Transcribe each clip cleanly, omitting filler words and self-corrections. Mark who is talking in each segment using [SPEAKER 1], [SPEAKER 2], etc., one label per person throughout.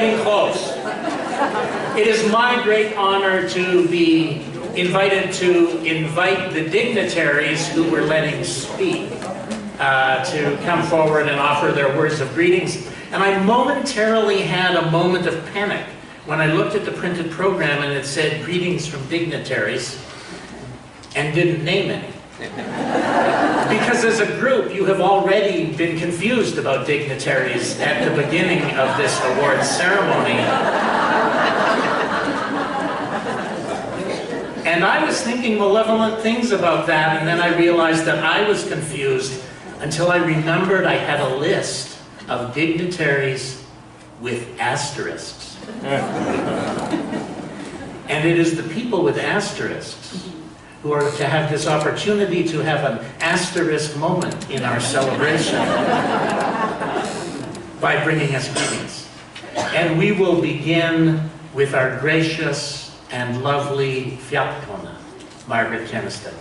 [SPEAKER 1] getting close. It is my great honor to be invited to invite the dignitaries who were letting speak to come forward and offer their words of greetings. And I momentarily had a moment of panic when I looked at the printed program and it said greetings from dignitaries and didn't name any. Because as a group, you have already been confused about dignitaries at the beginning of this awards ceremony. And I was thinking malevolent things about that, and then I realized that I was confused until I remembered I had a list of dignitaries with asterisks. And it is the people with asterisks who are to have this opportunity to have an asterisk moment in our celebration by bringing us greetings. And we will begin with our gracious and lovely Fiatkona, Margaret Keniston.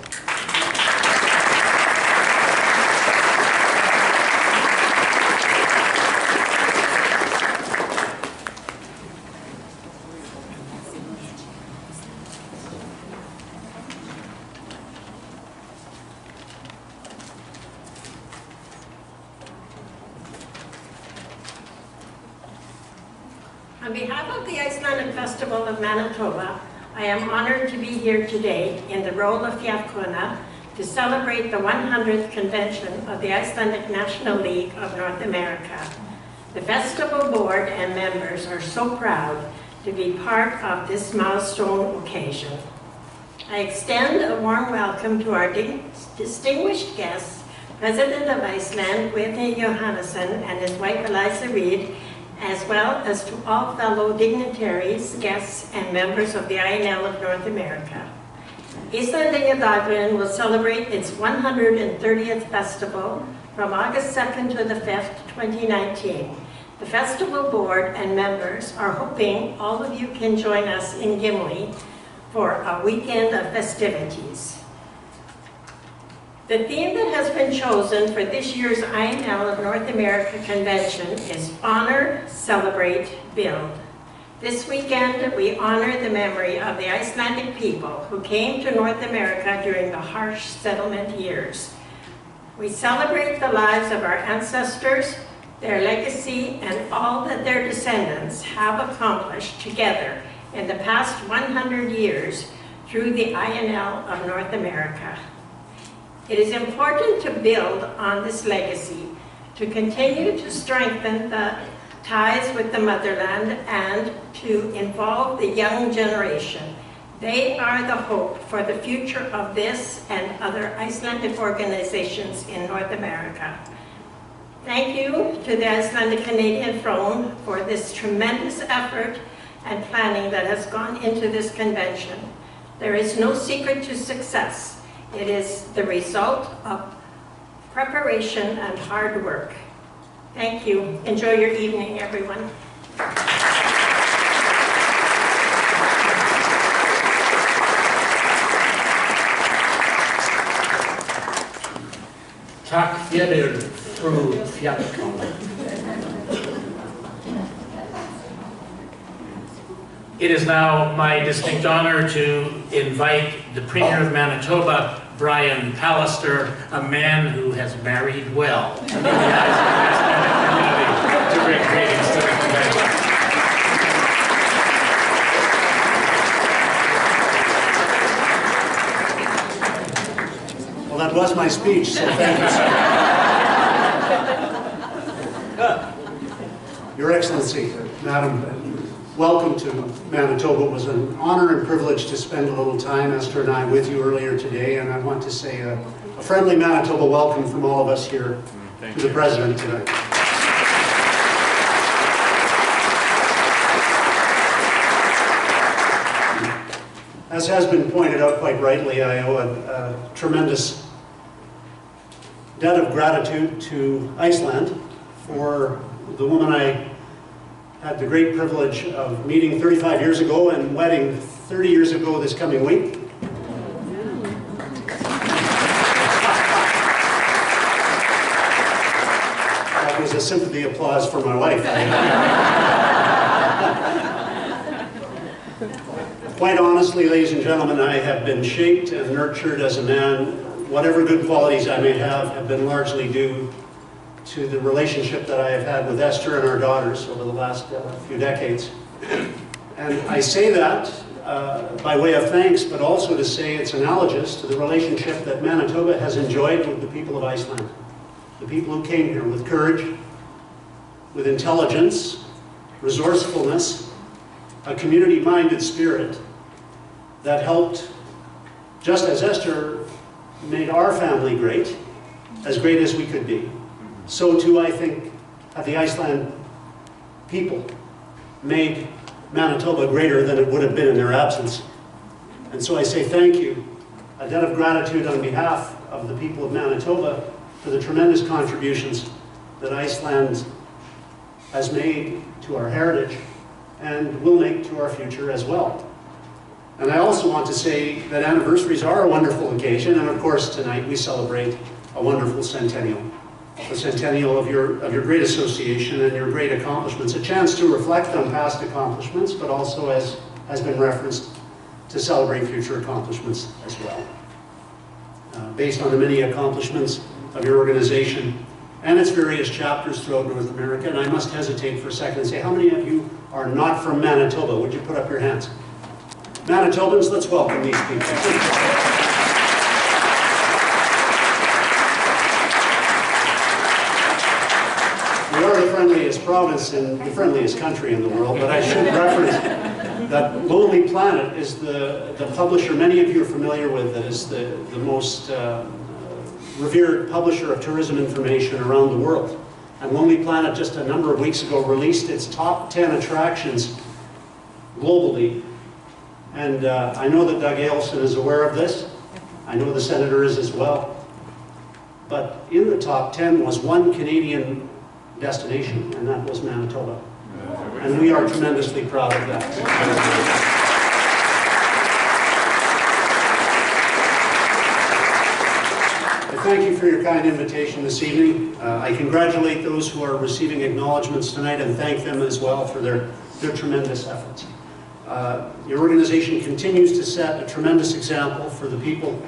[SPEAKER 2] On behalf of the Icelandic Festival of Manitoba, I am honored to be here today in the role of Fiatkona to celebrate the 100th convention of the Icelandic National League of North America. The festival board and members are so proud to be part of this milestone occasion. I extend a warm welcome to our distinguished guests, President of Iceland, Guðni Jóhannesson, and his wife Eliza Reid, as well as to all fellow dignitaries, guests, and members of the INL of North America. Íslendingadagurinn will celebrate its 130th festival from August 2nd to the 5th, 2019. The festival board and members are hoping all of you can join us in Gimli for a weekend of festivities. The theme that has been chosen for this year's INL of North America convention is Honor, Celebrate, Build. This weekend, we honor the memory of the Icelandic people who came to North America during the harsh settlement years. We celebrate the lives of our ancestors, their legacy, and all that their descendants have accomplished together in the past 100 years through the INL of North America. It is important to build on this legacy, to continue to strengthen the ties with the motherland and to involve the young generation. They are the hope for the future of this and other Icelandic organizations in North America. Thank you to the Icelandic Canadian Front for this tremendous effort and planning that has gone into this convention. There is no secret to success. It is the result of preparation and hard work. Thank you. Enjoy your evening, everyone.
[SPEAKER 1] Takk fyrir, frú Fiatkona. It is now my distinct honor to invite the Premier of Manitoba, Brian Pallister, a man who has married well, in the Icelandic community, to bring greetings to the convention.
[SPEAKER 3] Well, that was my speech, so thank you, sir. Your Excellency, Madam, welcome to Manitoba. It was an honor and privilege to spend a little time, Esther and I, with you earlier today, and I want to say a friendly Manitoba welcome from all of us here to the President tonight. As has been pointed out quite rightly, I owe a tremendous debt of gratitude to Iceland for the woman I had the great privilege of meeting 35 years ago and wedding 30 years ago this coming week. That was a sympathy applause for my wife. Quite honestly, ladies and gentlemen, I have been shaped and nurtured as a man. Whatever good qualities I may have been largely due to the relationship that I have had with Esther and our daughters over the last few decades. And I say that by way of thanks, but also to say it's analogous to the relationship that Manitoba has enjoyed with the people of Iceland. The people who came here with courage, with intelligence, resourcefulness, a community-minded spirit that helped, just as Esther made our family great as we could be, so too I think have the Iceland people made Manitoba greater than it would have been in their absence. And so I say thank you, a debt of gratitude on behalf of the people of Manitoba for the tremendous contributions that Iceland has made to our heritage and will make to our future as well. And I also want to say that anniversaries are a wonderful occasion, and of course tonight we celebrate a wonderful centennial. A centennial of your great association and your great accomplishments. A chance to reflect on past accomplishments, but also, as has been referenced, to celebrate future accomplishments as well. Based on the many accomplishments of your organization and its various chapters throughout North America, and I must hesitate for a second and say, how many of you are not from Manitoba? Would you put up your hands? Manitobans, let's welcome these people. We are the friendliest province and the friendliest country in the world, but I should reference that Lonely Planet is the publisher many of you are familiar with, that is the most revered publisher of tourism information around the world. And Lonely Planet just a number of weeks ago released its top 10 attractions globally. And I know that Doug Ailson is aware of this. I know the Senator is as well. But in the top 10 was one Canadian destination, and that was Manitoba. And we are tremendously proud of that. I thank you for your kind invitation this evening. I congratulate those who are receiving acknowledgements tonight and thank them as well for their tremendous efforts. Your organization continues to set a tremendous example for the people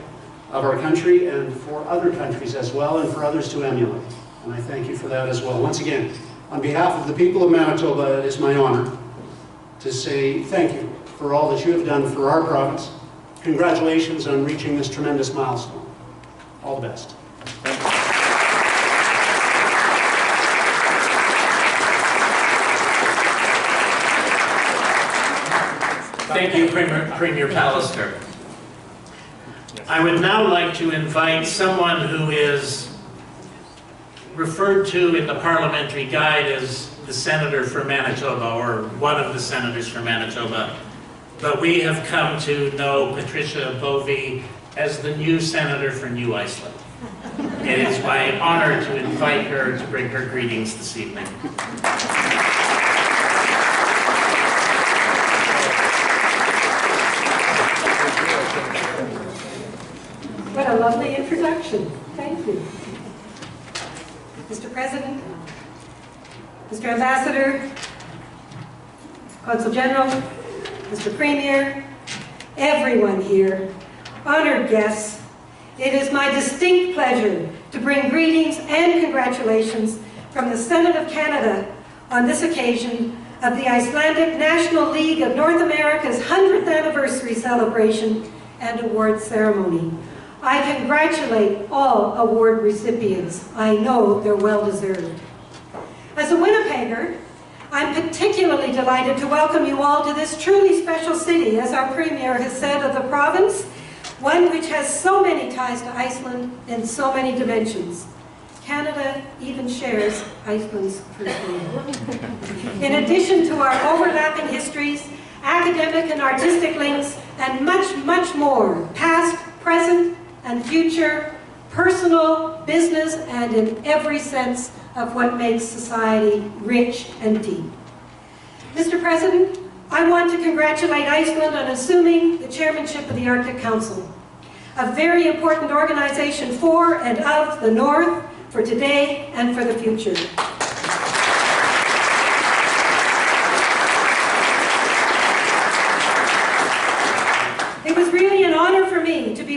[SPEAKER 3] of our country and for other countries as well, and for others to emulate. And I thank you for that as well. Once again, on behalf of the people of Manitoba, it is my honor to say thank you for all that you have done for our province. Congratulations on reaching this tremendous milestone. All the best.
[SPEAKER 1] Thank you, Premier Pallister. I would now like to invite someone who is referred to in the parliamentary guide as the Senator for Manitoba, or one of the Senators for Manitoba. But we have come to know Patricia Bovey as the new Senator for New Iceland. It is my honor to invite her to bring her greetings this evening.
[SPEAKER 2] What a lovely introduction. Thank you.
[SPEAKER 4] Mr. President, Mr. Ambassador, Consul General, Mr. Premier, everyone here, honored guests, it is my distinct pleasure to bring greetings and congratulations from the Senate of Canada on this occasion of the Icelandic National League of North America's 100th anniversary celebration and award ceremony. I congratulate all award recipients. I know they're well deserved. As a Winnipegger, I'm particularly delighted to welcome you all to this truly special city, as our Premier has said of the province, one which has so many ties to Iceland in so many dimensions. Canada even shares Iceland's first name. In addition to our overlapping histories, academic and artistic links, and much, much more, past, present, and future, personal, business, and in every sense of what makes society rich and deep. Mr. President, I want to congratulate Iceland on assuming the chairmanship of the Arctic Council, a very important organization for and of the North, for today and for the future.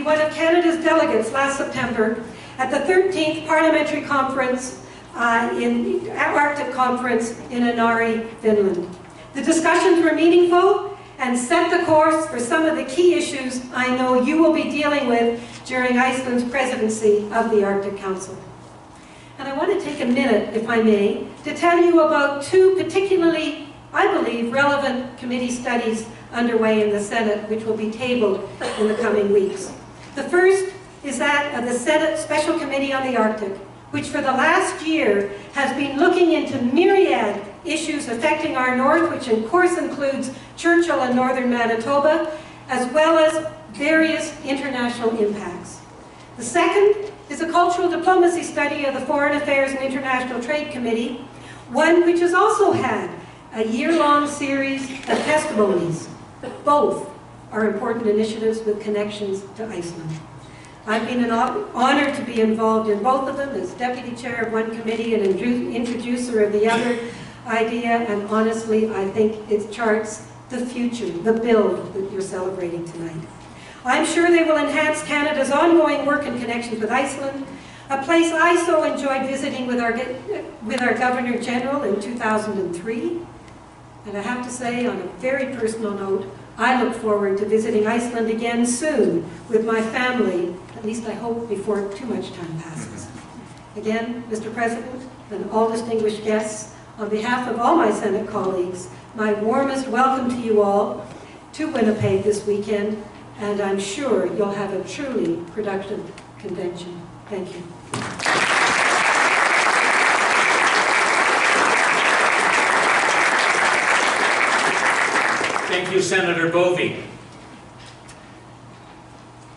[SPEAKER 4] one of Canada's delegates last September at the 13th Parliamentary Conference Arctic Conference in Inari, Finland. The discussions were meaningful and set the course for some of the key issues I know you will be dealing with during Iceland's presidency of the Arctic Council. And I want to take a minute, if I may, to tell you about two particularly, I believe, relevant committee studies underway in the Senate, which will be tabled in the coming weeks. The first is that of the Senate Special Committee on the Arctic, which for the last year has been looking into myriad issues affecting our north, which of course includes Churchill and northern Manitoba, as well as various international impacts. The second is a cultural diplomacy study of the Foreign Affairs and International Trade Committee, one which has also had a year-long series of testimonies. Both are important initiatives with connections to Iceland. I've been honored to be involved in both of them as deputy chair of one committee and introducer of the other idea, and honestly, I think it charts the future, the build that you're celebrating tonight. I'm sure they will enhance Canada's ongoing work and connections with Iceland, a place I so enjoyed visiting with our Governor General in 2003. And I have to say, on a very personal note, I look forward to visiting Iceland again soon with my family, at least I hope before too much time passes. Again, Mr. President, and all distinguished guests, on behalf of all my Senate colleagues, my warmest welcome to you all to Winnipeg this weekend, and I'm sure you'll have a truly productive convention. Thank you.
[SPEAKER 1] Thank you, Senator Bovey.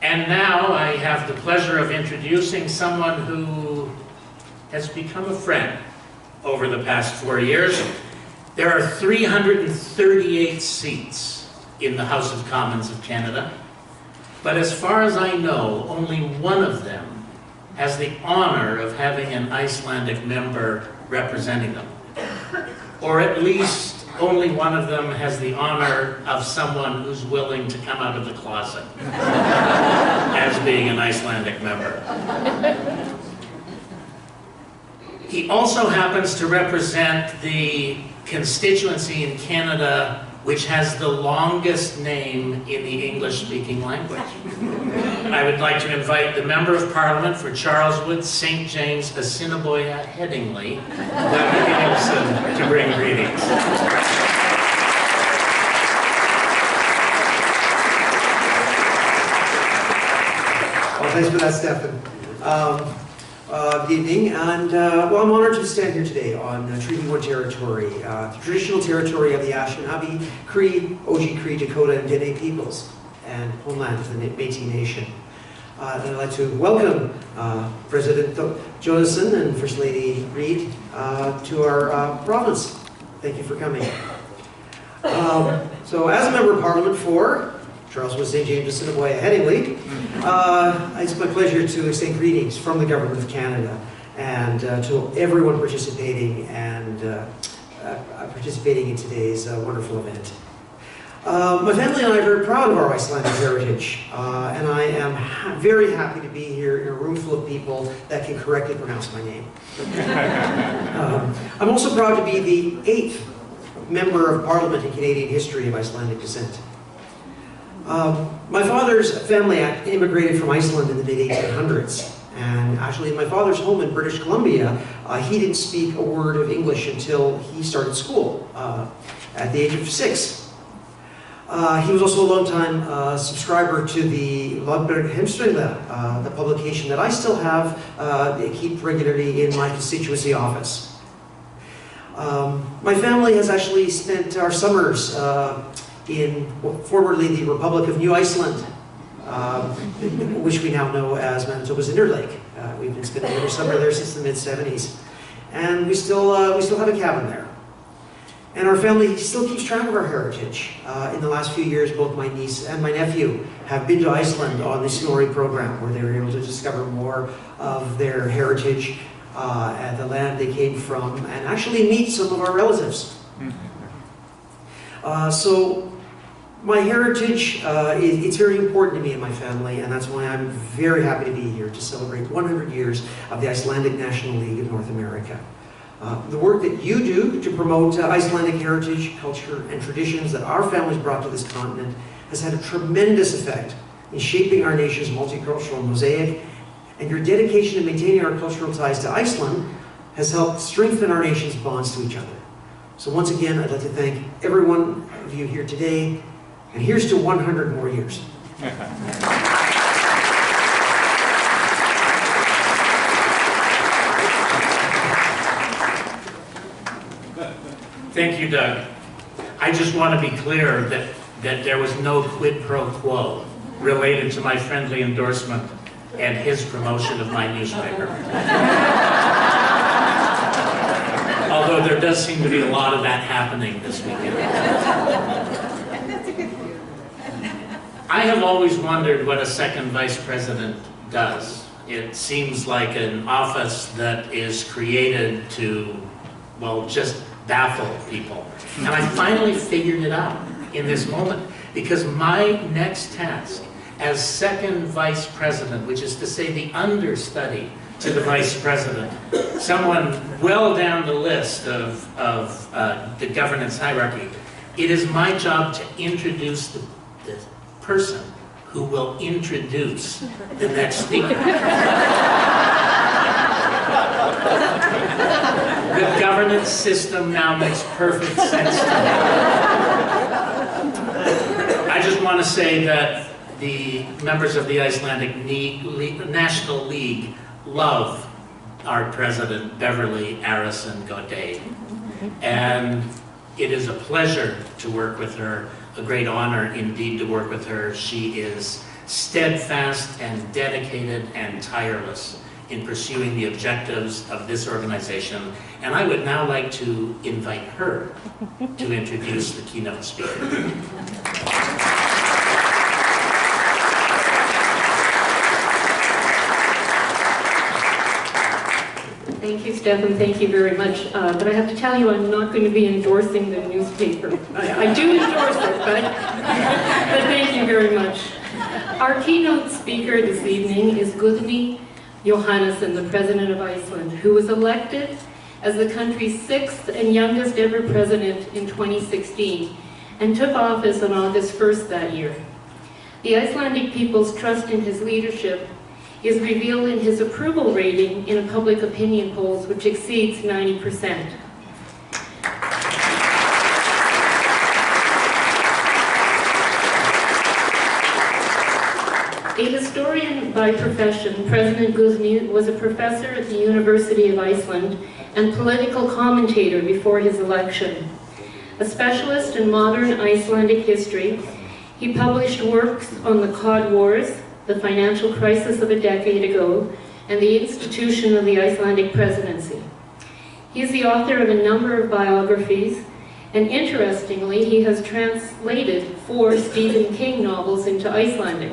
[SPEAKER 1] And now I have the pleasure of introducing someone who has become a friend over the past 4 years. There are 338 seats in the House of Commons of Canada, but as far as I know, only one of them has the honor of having an Icelandic member representing them. Or at least only one of them has the honor of someone who's willing to come out of the closet as being an Icelandic member. He also happens to represent the constituency in Canada which has the longest name in the English-speaking language. I would like to invite the Member of Parliament for Charleswood, St. James, Assiniboia, Headingley, Doug Nielsen, to bring greetings.
[SPEAKER 5] Well, thanks for that, Stefan. Good evening, and well, I'm honored to stand here today on Treaty 1 territory, the traditional territory of the Anishinaabe, Cree, Oji-Cree, Dakota, and Dene peoples, and homeland of the Métis Nation. And I'd like to welcome President Jonason and First Lady Reid to our province. Thank you for coming. So, as a member of Parliament for Charleswood, St. James, Assiniboia, Headingley, it's my pleasure to extend greetings from the Government of Canada and to everyone participating in today's wonderful event. My family and I are very proud of our Icelandic heritage, and I am very happy to be here in a room full of people that can correctly pronounce my name. I'm also proud to be the 8th Member of Parliament in Canadian history of Icelandic descent. My father's family immigrated from Iceland in the mid-1800s, and actually in my father's home in British Columbia, he didn't speak a word of English until he started school at the age of 6. He was also a long-time subscriber to the Lodberg Hemstræde, the publication that I still have, keep regularly in my constituency office. My family has actually spent our summers in formerly the Republic of New Iceland, which we now know as Manitoba's Interlake. We've been spending every summer there since the mid-70s, and we still have a cabin there. And our family still keeps track of our heritage. In the last few years, both my niece and my nephew have been to Iceland on the Snorri program, where they were able to discover more of their heritage and the land they came from, and actually meet some of our relatives. So My heritage, it's very important to me and my family, and that's why I'm very happy to be here to celebrate 100 years of the Icelandic National League of North America. The work that you do to promote Icelandic heritage, culture, and traditions that our families brought to this continent has had a tremendous effect in shaping our nation's multicultural mosaic, and your dedication to maintaining our cultural ties to Iceland has helped strengthen our nation's bonds to each other. So once again, I'd like to thank every one of you here today, and here's to 100 more years.
[SPEAKER 1] Thank you, Doug. I just want to be clear that there was no quid pro quo related to my friendly endorsement and his promotion of my newspaper. Although there does seem to be a lot of that happening this weekend. I have always wondered what a second vice president does. It seems like an office that is created to, well, just baffle people. And I finally figured it out in this moment, because my next task as second vice president, which is to say the understudy to the vice president, someone well down the list of the governance hierarchy, it is my job to introduce the person who will introduce the next speaker. The governance system now makes perfect sense to me. I just want to say that the members of the Icelandic National League love our president, Beverly Arison Godet. And it is a pleasure to work with her, a great honor indeed to work with her. She is steadfast and dedicated and tireless in pursuing the objectives of this organization. And I would now like to invite her to introduce the keynote speaker.
[SPEAKER 6] Thank you, Stefan. Thank you very much. But I have to tell you, I'm not going to be endorsing the newspaper. I do endorse it, but thank you very much. Our keynote speaker this evening is Guðni Jóhannesson, the President of Iceland, who was elected as the country's 6th and youngest ever president in 2016 and took office on August 1st that year. The Icelandic people's trust in his leadership is revealed in his approval rating in a public opinion polls, which exceeds 90%. A historian by profession, President Guðni was a professor at the University of Iceland and political commentator before his election. A specialist in modern Icelandic history, he published works on the Cod Wars, the financial crisis of a decade ago, and the institution of the Icelandic presidency. He is the author of a number of biographies, and interestingly, he has translated 4 Stephen King novels into Icelandic.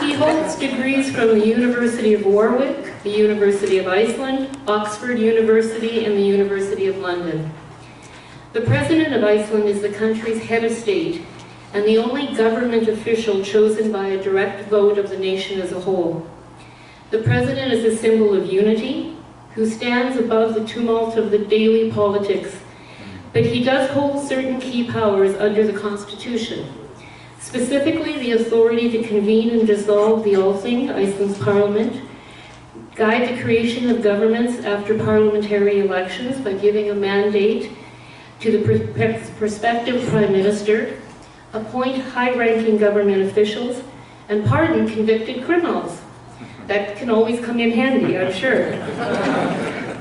[SPEAKER 6] He holds degrees from the University of Warwick, the University of Iceland, Oxford University, and the University of London. The President of Iceland is the country's head of state and the only government official chosen by a direct vote of the nation as a whole. The President is a symbol of unity, who stands above the tumult of the daily politics, but he does hold certain key powers under the Constitution, specifically the authority to convene and dissolve the Althing, Iceland's parliament, guide the creation of governments after parliamentary elections by giving a mandate to the prospective Prime Minister, appoint high-ranking government officials, and pardon convicted criminals. That can always come in handy, I'm sure.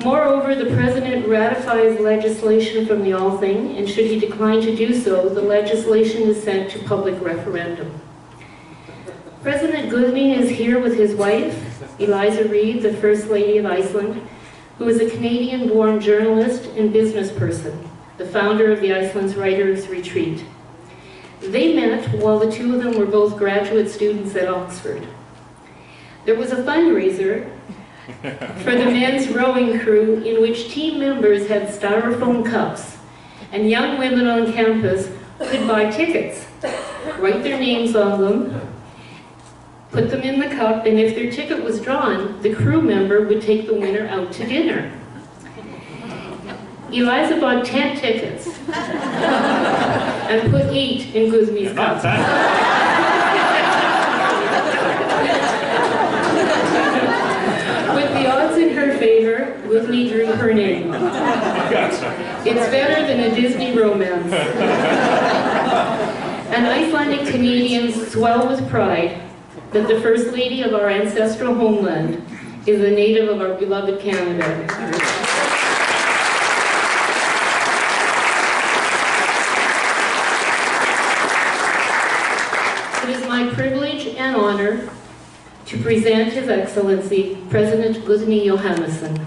[SPEAKER 6] Moreover, the President ratifies legislation from the Althing, and should he decline to do so, the legislation is sent to public referendum. President Guðni is here with his wife, Eliza Reid, the First Lady of Iceland, who is a Canadian-born journalist and business person, the founder of the Iceland's Writers' Retreat. They met while the two of them were both graduate students at Oxford. There was a fundraiser for the men's rowing crew, in which team members had styrofoam cups, and young women on campus could buy tickets, write their names on them, put them in the cup, and if their ticket was drawn, the crew member would take the winner out to dinner. Eliza bought 10 tickets and put 8 in Guzmi's cup. With the odds in her favor, Guzmi drew her name. It's better than a Disney romance. And Icelandic Canadians swell with pride that the First Lady of our ancestral homeland is a native of our beloved Canada. It is my privilege and honor to present His Excellency, President Guzmi Johannesson.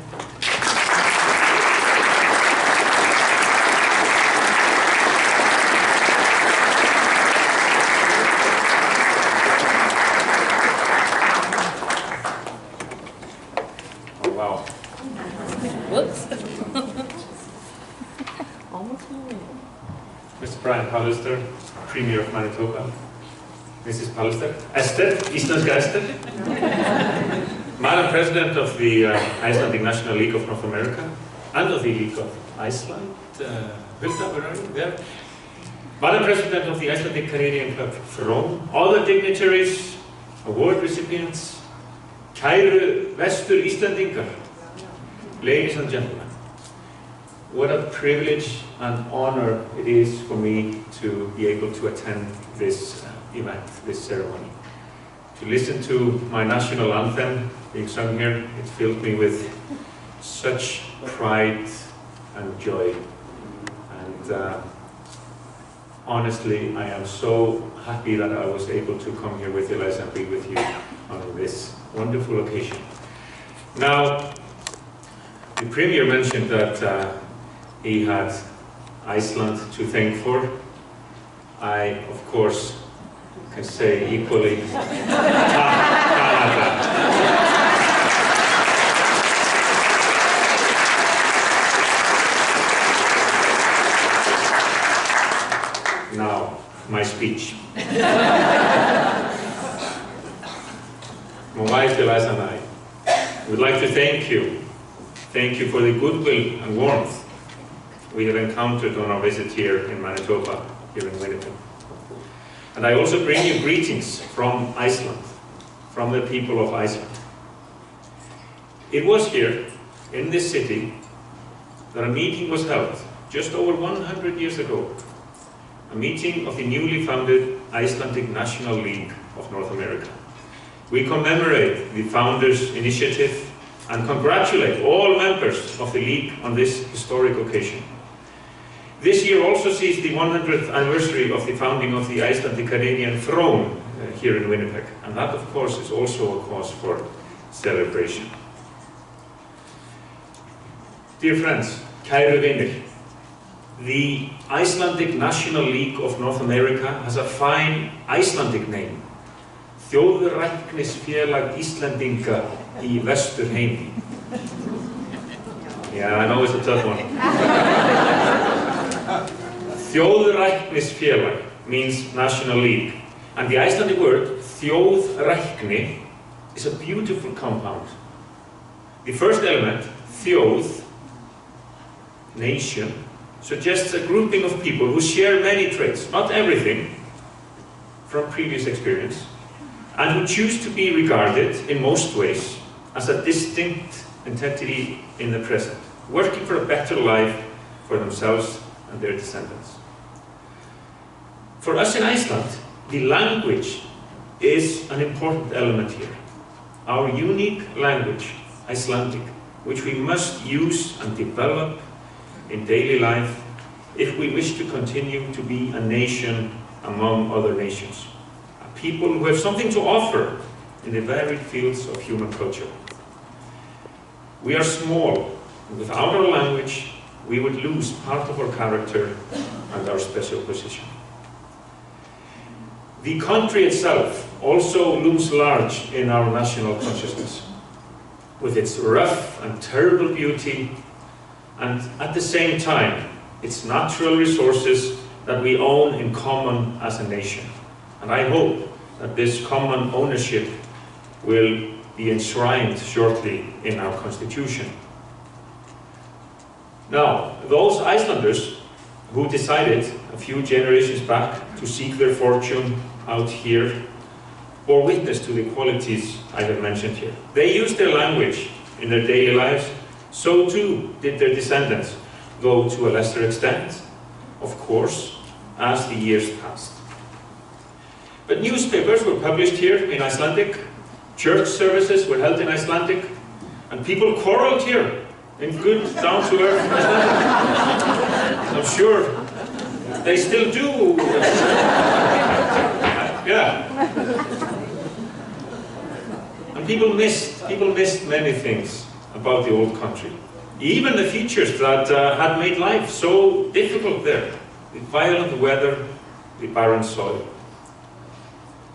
[SPEAKER 7] Oh, wow.
[SPEAKER 6] Whoops.
[SPEAKER 7] Mr. Brian Pallister, Premier of Manitoba. Mrs. Pallister. Esther, Íslenska Esther. Madam President of the Icelandic National League of North America and of the League of Iceland. Hilda, where are you? There. Madam President of the Icelandic Canadian Club Rome. Other dignitaries, award recipients, kæru Vestur Íslendingar. Ladies and gentlemen, what a privilege and honor it is for me to be able to attend this event, this ceremony. To listen to my national anthem being sung here, it filled me with such pride and joy. And honestly, I am so happy that I was able to come here with Eliza and be with you on this wonderful occasion. Now, the Premier mentioned that he had Iceland to thank for. I, of course, can say equally Canada. Now, my speech. My wife Eliza and I would like to thank you. Thank you for the goodwill and warmth we have encountered on our visit here in Manitoba, here in Winnipeg. And I also bring you greetings from Iceland, from the people of Iceland. It was here, in this city, that a meeting was held just over 100 years ago. A meeting of the newly founded Icelandic National League of North America. We commemorate the founders' initiative and congratulate all members of the League on this historic occasion. This year also sees the 100th anniversary of the founding of the Icelandic Canadian throne here in Winnipeg, and that of course is also a cause for celebration. Dear friends, kæru vinir, the Icelandic National League of North America has a fine Icelandic name, Þjóðræknisfélag Íslendinga í Vesturheimi. Yeah, I know it's a tough one. Þjóðræknisfélag means National League, and the Icelandic word þjóðrækni is a beautiful compound. The first element, þjóð, nation, suggests a grouping of people who share many traits, not everything, from previous experience, and who choose to be regarded, in most ways, as a distinct entity in the present, working for a better life for themselves and their descendants. For us in Iceland, the language is an important element here. Our unique language, Icelandic, which we must use and develop in daily life if we wish to continue to be a nation among other nations. A people who have something to offer in the varied fields of human culture. We are small, and without our language, we would lose part of our character and our special position. The country itself also looms large in our national consciousness. with its rough and terrible beauty, and at the same time, its natural resources that we own in common as a nation. And I hope that this common ownership will be enshrined shortly in our constitution. Now, those Icelanders who decided a few generations back to seek their fortune out here bore witness to the qualities I have mentioned here. They used their language in their daily lives, so too did their descendants, though to a lesser extent, of course, as the years passed. But newspapers were published here in Icelandic, church services were held in Icelandic, and people quarreled here in good, down-to-earth Icelandic. I'm sure they still do. Yeah. And people missed many things about the old country. Even the features that had made life so difficult there. The violent weather, the barren soil.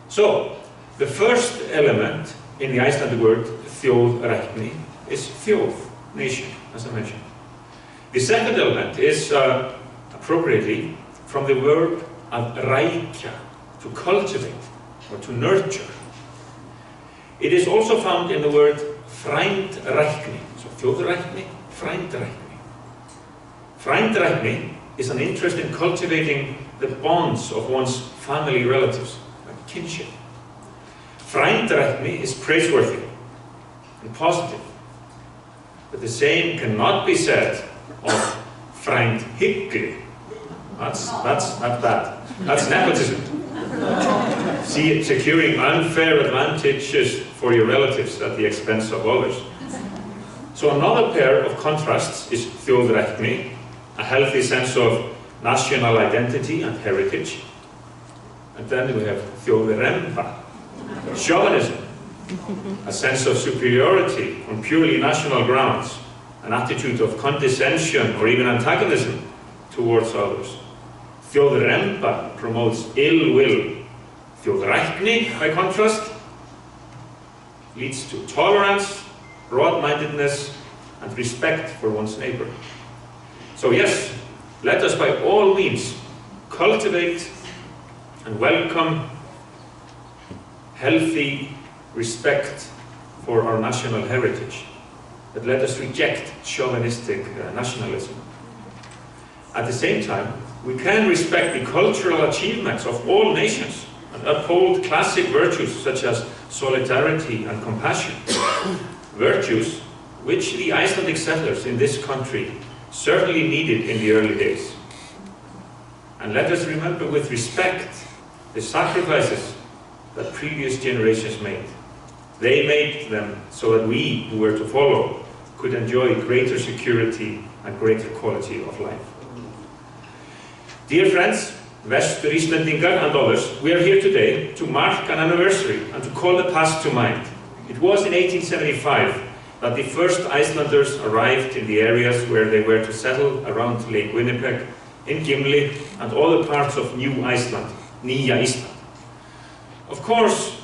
[SPEAKER 7] So, the first element in the Icelandic word þjóðrækni is þjóð, nation, as I mentioned. The second element is appropriately from the word að rækja, to cultivate or to nurture. It is also found in the word frændrækni, so þjóðrækni, frændrækni. Frændrækni is an interest in cultivating the bonds of one's family relatives, like kinship. Frændrækni is praiseworthy and positive, but the same cannot be said of frændhyggju. That's not bad. That's nepotism. See, securing unfair advantages for your relatives at the expense of others. So another pair of contrasts is þjóðrækni, a healthy sense of national identity and heritage. And then we have þjóðremba, chauvinism, a sense of superiority on purely national grounds, an attitude of condescension or even antagonism towards others. Þjóðremba promotes ill will. Þjóðrækni, by contrast, leads to tolerance, broad-mindedness, and respect for one's neighbor. So yes, let us by all means cultivate and welcome healthy respect for our national heritage. But let us reject chauvinistic nationalism. At the same time, we can respect the cultural achievements of all nations and uphold classic virtues such as solidarity and compassion. Virtues which the Icelandic settlers in this country certainly needed in the early days. And let us remember with respect the sacrifices that previous generations made. They made them so that we, who were to follow, could enjoy greater security and greater quality of life. Dear friends, Vestur Íslendingar and others, we are here today to mark an anniversary and to call the past to mind. It was in 1875 that the first Icelanders arrived in the areas where they were to settle around Lake Winnipeg, in Gimli, and other parts of New Iceland, Nýja Ísland. Of course,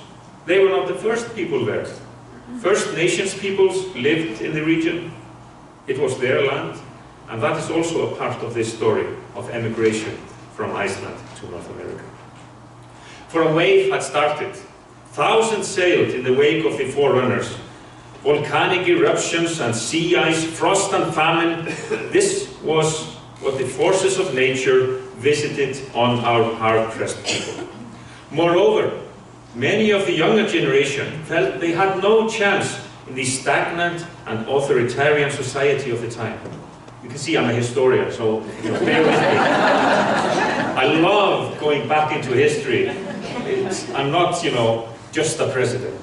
[SPEAKER 7] they were not the first people there. First Nations peoples lived in the region. It was their land, and that is also a part of this story of emigration from Iceland to North America. For a wave had started. Thousands sailed in the wake of the forerunners. Volcanic eruptions and sea ice, frost and famine. This was what the forces of nature visited on our hard-pressed people. Moreover, many of the younger generation felt they had no chance in the stagnant and authoritarian society of the time. You can see I'm a historian, so bear with me. I love going back into history. I'm not, just a president.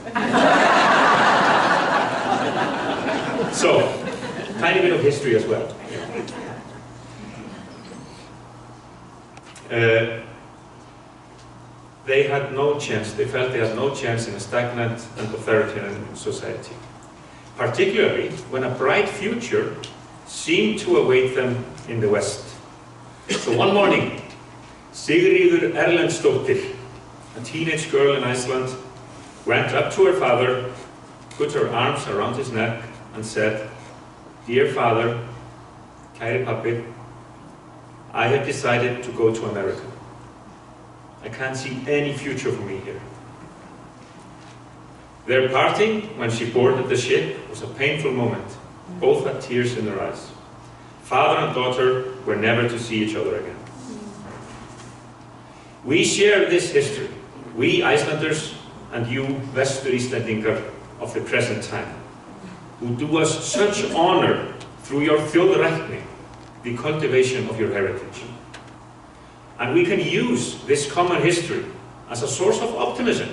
[SPEAKER 7] So, tiny bit of history as well. They had no chance, they felt they had no chance in a stagnant and authoritarian society. Particularly when a bright future seemed to await them in the West. So one morning, Sigríður Erlendsdóttir, a teenage girl in Iceland, went up to her father put her arms around his neck and said, "Dear father, kæri pabbi, I have decided to go to America. I can't see any future for me here." Their parting, when she boarded the ship, was a painful moment. Both had tears in their eyes. Father and daughter were never to see each other again. We share this history, we Icelanders and you Vestur-Íslendingar of the present time, who do us such honor through your þjóðrækni, the cultivation of your heritage. And we can use this common history as a source of optimism.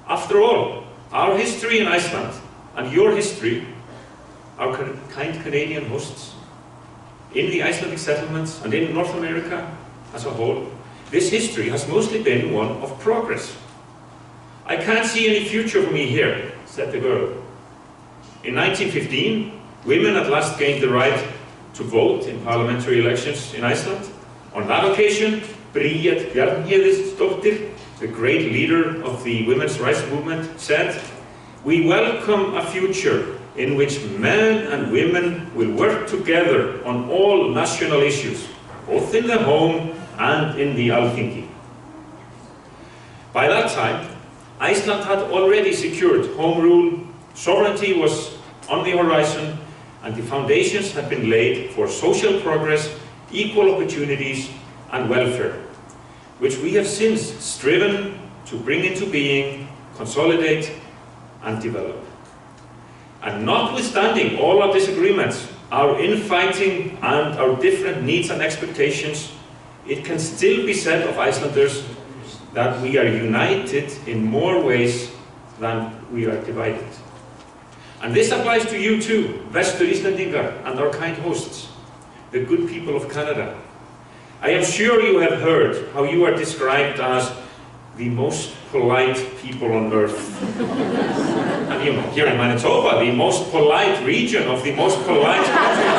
[SPEAKER 7] After all, our history in Iceland and your history, our kind Canadian hosts, in the Icelandic settlements and in North America as a whole, this history has mostly been one of progress. "I can't see any future for me here," said the girl. In 1915, women at last gained the right to vote in parliamentary elections in Iceland. On that occasion, Bríet Bjarnhéðinsdóttir, the great leader of the women's rights movement, said, "We welcome a future in which men and women will work together on all national issues, both in the home and in the Alþingi." By that time, Iceland had already secured home rule, sovereignty was on the horizon, and the foundations had been laid for social progress, equal opportunities, and welfare, which we have since striven to bring into being, consolidate, and develop. And notwithstanding all our disagreements, our infighting, and our different needs and expectations, it can still be said of Icelanders that we are united in more ways than we are divided. And this applies to you too, Vestur-Íslendingar and our kind hosts, the good people of Canada. I am sure you have heard how you are described as the most polite people on earth. And you know, here in Manitoba, the most polite region of the most polite country.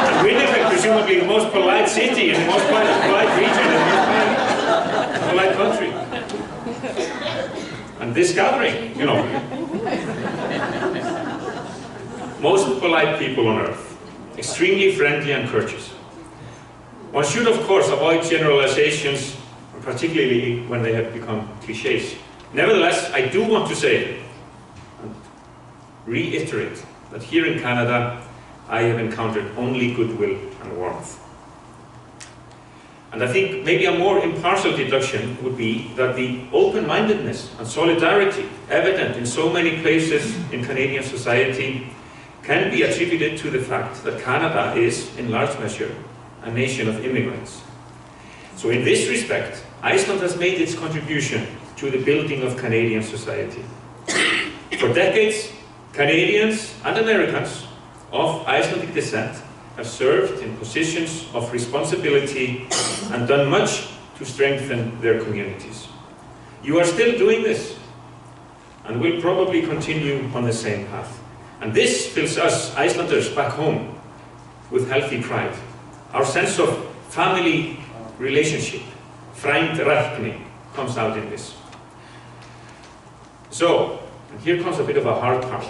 [SPEAKER 7] And Winnipeg, presumably the most polite city in the most polite region in the most polite country. And this gathering, you know, most polite people on earth, extremely friendly and courteous. One should, of course, avoid generalizations, particularly when they have become cliches. Nevertheless, I do want to say and reiterate that here in Canada, I have encountered only goodwill and warmth. And I think maybe a more impartial deduction would be that the open-mindedness and solidarity evident in so many places in Canadian society can be attributed to the fact that Canada is, in large measure, a nation of immigrants. So in this respect, Iceland has made its contribution to the building of Canadian society. For decades, Canadians and Americans of Icelandic descent have served in positions of responsibility and done much to strengthen their communities. You are still doing this and will probably continue on the same path. And this fills us Icelanders back home with healthy pride. Our sense of family relationship, frændrækni, comes out in this. So, and here comes a bit of a hard part.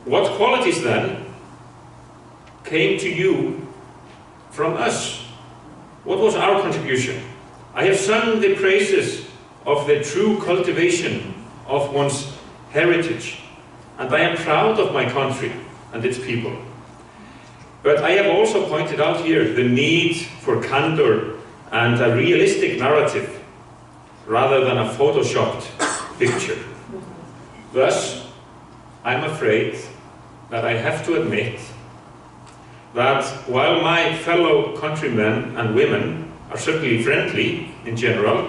[SPEAKER 7] What qualities then came to you from us? What was our contribution? I have sung the praises of the true cultivation of one's heritage, and I am proud of my country and its people. But I have also pointed out here the need for candor and a realistic narrative rather than a photoshopped picture. Thus, I'm afraid that I have to admit that while my fellow countrymen and women are certainly friendly in general,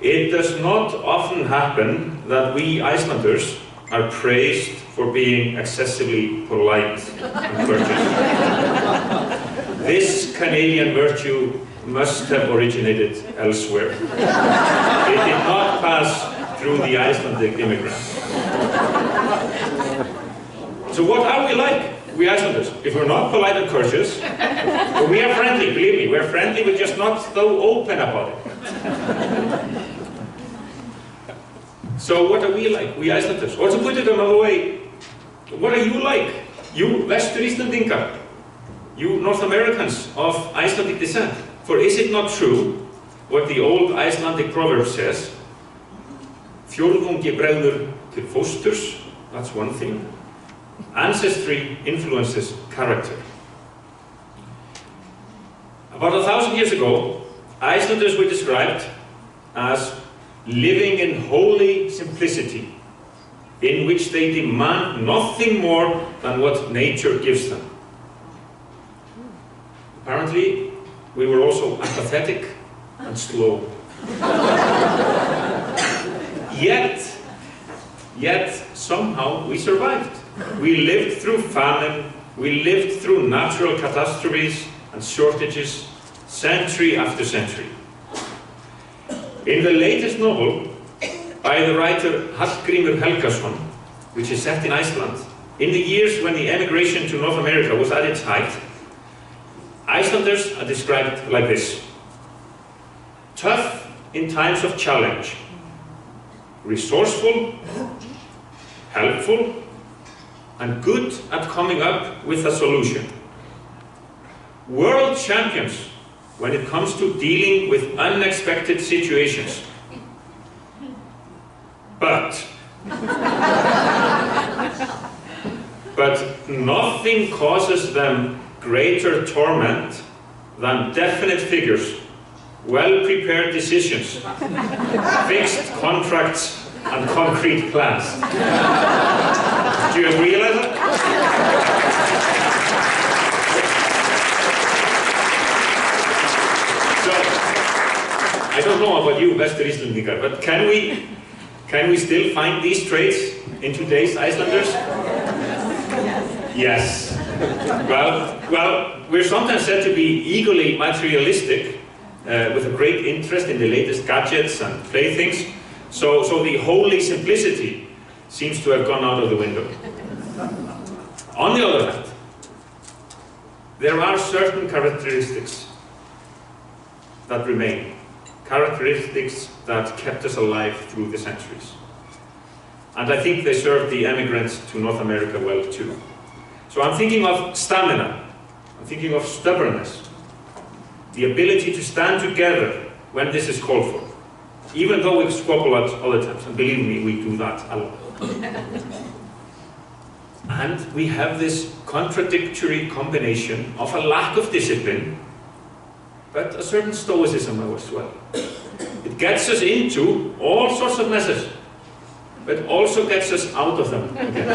[SPEAKER 7] it does not often happen that we Icelanders are praised for being excessively polite and courteous. This Canadian virtue must have originated elsewhere. It did not pass through the Icelandic immigrants. So what are we like, we Icelanders? If we're not polite and courteous, but we are friendly, believe me, we're friendly, we're just not so open about it. So what are we like, we Icelanders? Or to put it another way, what are you like? You Vestur Íslendingar, you North Americans of Icelandic descent. For is it not true what the old Icelandic proverb says? Fjórðungi bregður til fósturs, that's one thing. Ancestry influences character. About 1,000 years ago, Icelanders were described as living in holy simplicity, in which they demand nothing more than what nature gives them. Apparently, we were also apathetic and slow. Yet, somehow we survived. We lived through famine, we lived through natural catastrophes and shortages, century after century. In the latest novel, by the writer Hallgrímur Helgason, which is set in Iceland, in the years when the emigration to North America was at its height, Icelanders are described like this: tough in times of challenge, resourceful, helpful, and good at coming up with a solution. World champions when it comes to dealing with unexpected situations. But nothing causes them greater torment than definite figures, well-prepared decisions, fixed contracts, and concrete plans. Do you realize that? I don't know about you, Vestur Íslendingar, but can we still find these traits in today's Icelanders? Yes. Well, we're sometimes said to be eagerly materialistic, with a great interest in the latest gadgets and playthings. So the holy simplicity seems to have gone out of the window. On the other hand, there are certain characteristics that remain. Characteristics that kept us alive through the centuries. And I think they served the emigrants to North America well too. So I'm thinking of stamina, I'm thinking of stubbornness, the ability to stand together when this is called for, even though we squabble at other times, and believe me, we do that a lot. And we have this contradictory combination of a lack of discipline, but a certain stoicism as well. It gets us into all sorts of messes, but also gets us out of them again.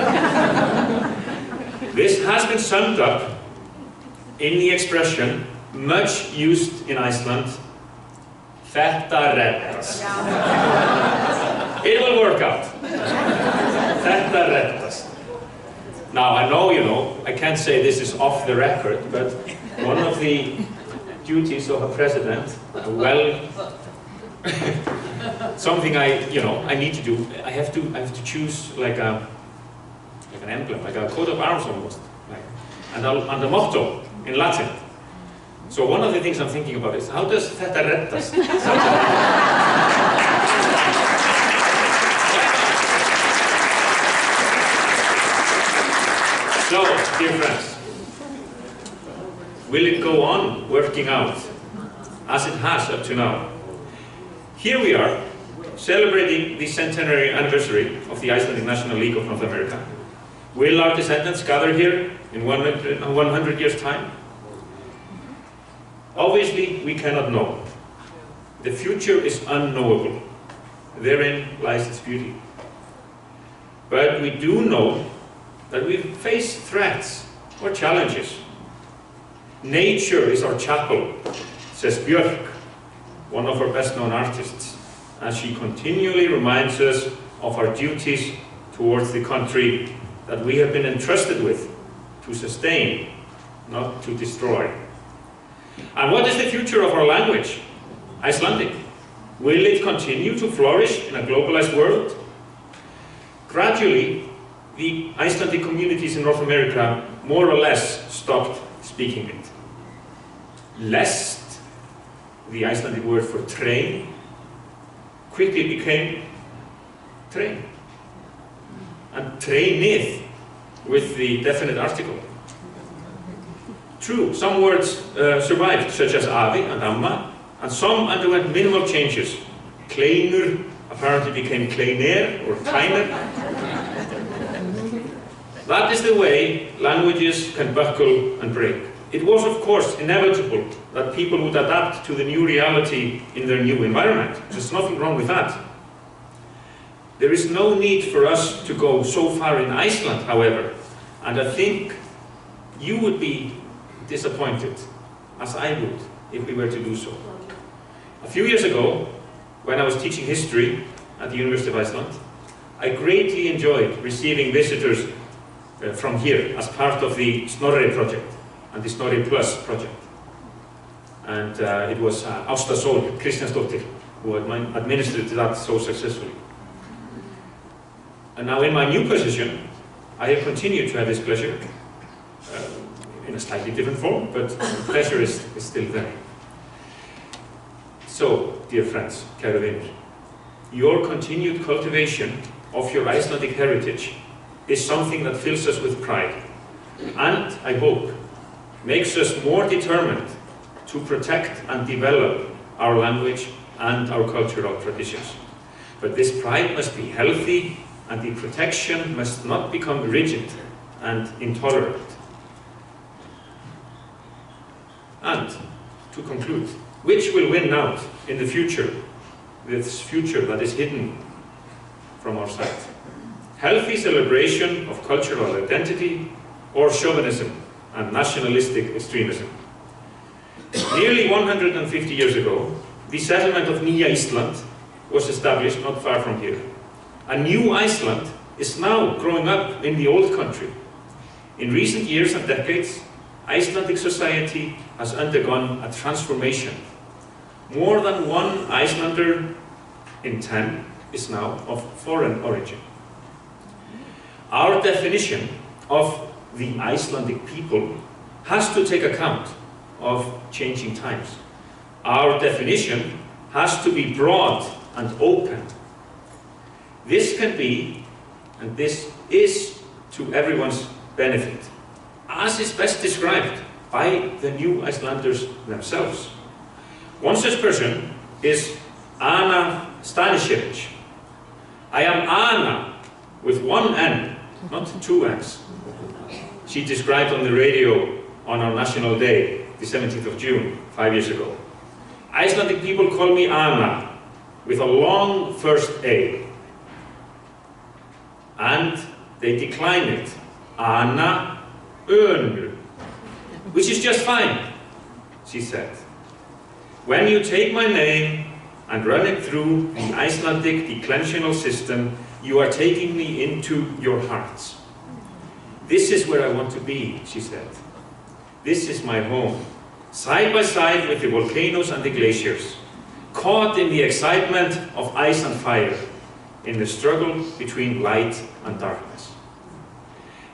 [SPEAKER 7] This has been summed up in the expression, much used in Iceland, "Þetta reddast." It will work out. Þetta reddast. Now, I know, I can't say this is off the record, but one of the duties of a president, something I need to do. I have to choose like an emblem, like a coat of arms almost, and a motto in Latin. So one of the things I'm thinking about is, how does "Þetta reddast" sound? So, dear friends, will it go on working out as it has up to now? Here we are, celebrating the centenary anniversary of the Icelandic National League of North America. Will our descendants gather here in 100 years' time? Obviously, we cannot know. The future is unknowable. Therein lies its beauty. But we do know that we face threats or challenges. Nature is our chapel, says Björk, one of our best-known artists, as she continually reminds us of our duties towards the country that we have been entrusted with to sustain, not to destroy. And what is the future of our language, Icelandic? Will it continue to flourish in a globalized world? Gradually, the Icelandic communities in North America more or less stopped speaking it. Lest, the Icelandic word for train, quickly became train. And traineth with the definite article. True, some words survived, such as afi and amma, and some underwent minimal changes. Kleinur apparently became kleiner or kleiner. That is the way languages can buckle and break. It was, of course, inevitable that people would adapt to the new reality in their new environment. There's nothing wrong with that. There is no need for us to go so far in Iceland, however, and I think you would be disappointed, as I would, if we were to do so. A few years ago, when I was teaching history at the University of Iceland, I greatly enjoyed receiving visitors from here as part of the Snorri project and the Snorri Plus project. And it was Ásta Sól Kristjánsdóttir who administered that so successfully. And now in my new position, I have continued to have this pleasure in a slightly different form, but the pleasure is still there. So, dear friends, kæru vinir, your continued cultivation of your Icelandic heritage is something that fills us with pride, and, I hope, makes us more determined to protect and develop our language and our cultural traditions. But this pride must be healthy, and the protection must not become rigid and intolerant. And, to conclude, which will win out in the future, this future that is hidden from our sight? Healthy celebration of cultural identity, or chauvinism and nationalistic extremism? Nearly 150 years ago, the settlement of Nýja Ísland was established not far from here. A new Iceland is now growing up in the old country. In recent years and decades, Icelandic society has undergone a transformation. More than one Icelander in 10 is now of foreign origin. Our definition of the Icelandic people has to take account of changing times. Our definition has to be broad and open. This can be, and this is to everyone's benefit, as is best described by the new Icelanders themselves. One such person is Anna Stanisiewicz. I am Anna with one N, not two N's. She described on the radio on our National Day, the 17th of June, 5 years ago. Icelandic people call me Anna with a long first A. And they decline it, Anna Önnu, which is just fine, she said. When you take my name and run it through the Icelandic declensional system, you are taking me into your hearts. This is where I want to be, she said. This is my home, side by side with the volcanoes and the glaciers, caught in the excitement of ice and fire, in the struggle between light and darkness.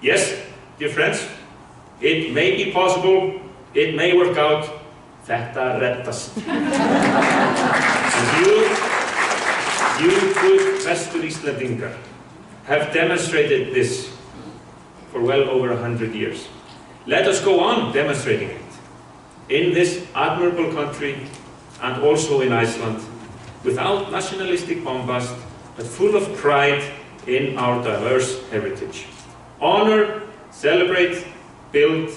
[SPEAKER 7] Yes, dear friends, it may be possible, it may work out, þetta reddast. And you good Vestur Íslendingar have demonstrated this for well over 100 years. Let us go on demonstrating it in this admirable country and also in Iceland, without nationalistic bombast, but full of pride in our diverse heritage. Honor, celebrate, build.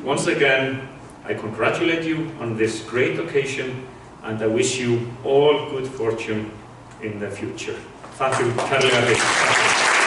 [SPEAKER 7] Once again, I congratulate you on this great occasion, and I wish you all good fortune in the future. Thank you.